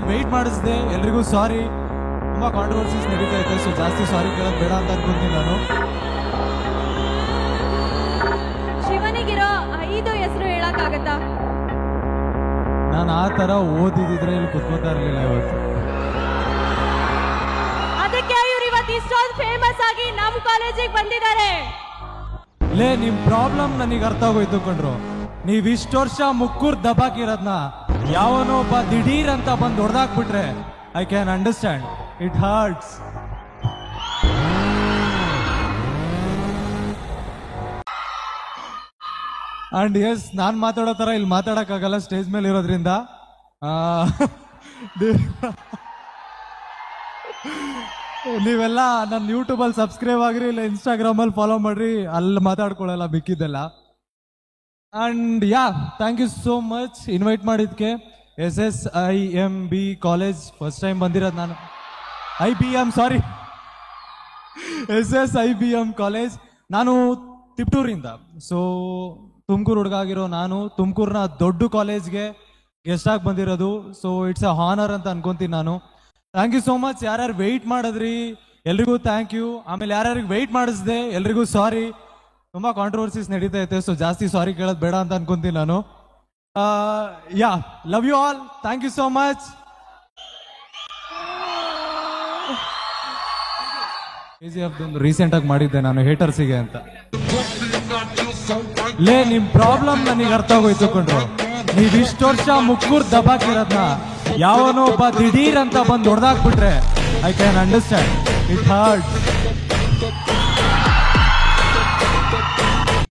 ಯಾರ್ಯಾರಿಗೆ ವೆಯ್ಟ್ ಮಾಡಿಸಿದೆ ಎಲ್ರಿಗೂ ಸಾರಿ. ತುಂಬ ಕಾಂಟ್ರವರ್ಸೀಸ್ ನಡೀತಾ ಇದೆ, ಸೊ ಜಾಸ್ತಿ ಸಾರಿ ಕೇಳೋದು ಬೇಡ ಅಂತ ಅನ್ಕೊಂತೀನಿ ನಾನು. ಶಿವನಿಗಿರೋ 5 ಹೆಸರು ಹೇಳಕ್ಕಾಗತ್ತಾ? ನಾನು ಆ ಥರ ಓದಿದ್ರೆ ಇಲ್ಲಿ ಕುತ್ಕೋತಾ ಇರಲಿಲ್ಲ ಇವತ್ತು. ಅದಕ್ಕೆ ಇವ್ರು ಇವತ್ತು ಇಷ್ಟೊಂದು ಫೇಮಸ್ ಆಗಿ ನಮ್ಮ ಕಾಲೇಜಿಗೆ ಬಂದಿದ್ದಾರೆ. ಲೇ, ನಿಮ್ ಪ್ರಾಬ್ಲಮ್ ನನಗೆ ಅರ್ಥ ಆಗೋಯ್ತು ಕಣ್ರು. ನೀವ್ ಇಷ್ಟು ವರ್ಷ ಮುಕ್ಕೂರ್ ದಬಾಕಿರೋದ್ನ ಯಾವನೋ ಒಬ್ಬ ದಿಢೀರ್ ಅಂತ ಬಂದು ಹೊಡೆದಾಕ್ಬಿಟ್ರೆ I can understand. It hurts. And yes, ನಾನ್ ಮಾತಾಡೋ ತರ ಇಲ್ಲಿ ಮಾತಾಡಕ್ಕಾಗಲ್ಲ ಸ್ಟೇಜ್ ಮೇಲೆ ಇರೋದ್ರಿಂದ. ನೀವೆಲ್ಲ ನನ್ನ ಯೂಟ್ಯೂಬಲ್ಲಿ ಸಬ್ಸ್ಕ್ರೈಬ್ ಆಗ್ರಿ, ಇಲ್ಲ ಇನ್ಸ್ಟಾಗ್ರಾಮಲ್ಲಿ ಫಾಲೋ ಮಾಡ್ರಿ, ಅಲ್ಲಿ ಮಾತಾಡ್ಕೊಳ್ಳಲ್ಲ ಬಿಕ್ಕಿದ್ದೆಲ್ಲ. And yeah, thank you so much invite ಮಾಡಿದ್ಕೆ. SSIMB ಕಾಲೇಜ್ ಫಸ್ಟ್ ಟೈಮ್ ಬಂದಿರೋದು ನಾನು. IBM sorry, SSIBM college. ನಾನು ತಿಪ್ಟೂರಿಂದ, ಸೊ ತುಮಕೂರು ಹುಡುಗ ಆಗಿರೋ ನಾನು ತುಮಕೂರಿನ ದೊಡ್ಡ ಕಾಲೇಜ್ಗೆ ಗೆಸ್ಟ್ ಆಗಿ ಬಂದಿರೋದು. ಸೊ ಇಟ್ಸ್ ಅ ಹಾನರ್ ಅಂತ ಅನ್ಕೊಂತೀನಿ ನಾನು. Thank you so much. ಯಾರ್ಯಾರು ವೆಯ್ಟ್ ಮಾಡಿದ್ರಿ ಎಲ್ರಿಗೂ ಥ್ಯಾಂಕ್ ಯು. ಆಮೇಲೆ ಯಾರ್ಯಾರಿಗೆ ವೆಯ್ಟ್ ಮಾಡಿಸಿದೆ ಎಲ್ರಿಗೂ ಸಾರಿ. ತುಂಬ ಕಾಂಟ್ರವರ್ಸೀಸ್ ನಡೀತಾ ಐತೆ, ಸೊ ಜಾಸ್ತಿ ಸಾರಿ ಕೇಳೋದು ಬೇಡ ಅಂತ ಅನ್ಕೊಂತೀನಿ ನಾನು. Yeah, love you all. Thank you so much. Recent ಆಗಿ ಮಾಡಿದ್ದೆ ನಾನು ಹೇಟರ್ಸಿಗೆ ಅಂತ. ಲೇ, ನಿಮ್ ಪ್ರಾಬ್ಲಮ್ ನನಗೆ ಅರ್ಥ ಆಗೋಯ್ತು ಕಣ್ರು. ನೀವ್ ಇಷ್ಟು ವರ್ಷ ಮುಕ್ಕೂರ್ ದಬಾಕಿರೋದ್ನ ಯಾವನೋ ಒಬ್ಬ ದಿಢೀರ್ ಅಂತ ಬಂದು ಹೊಡೆದಾಕ್ಬಿಟ್ರೆ I can understand. It hertz.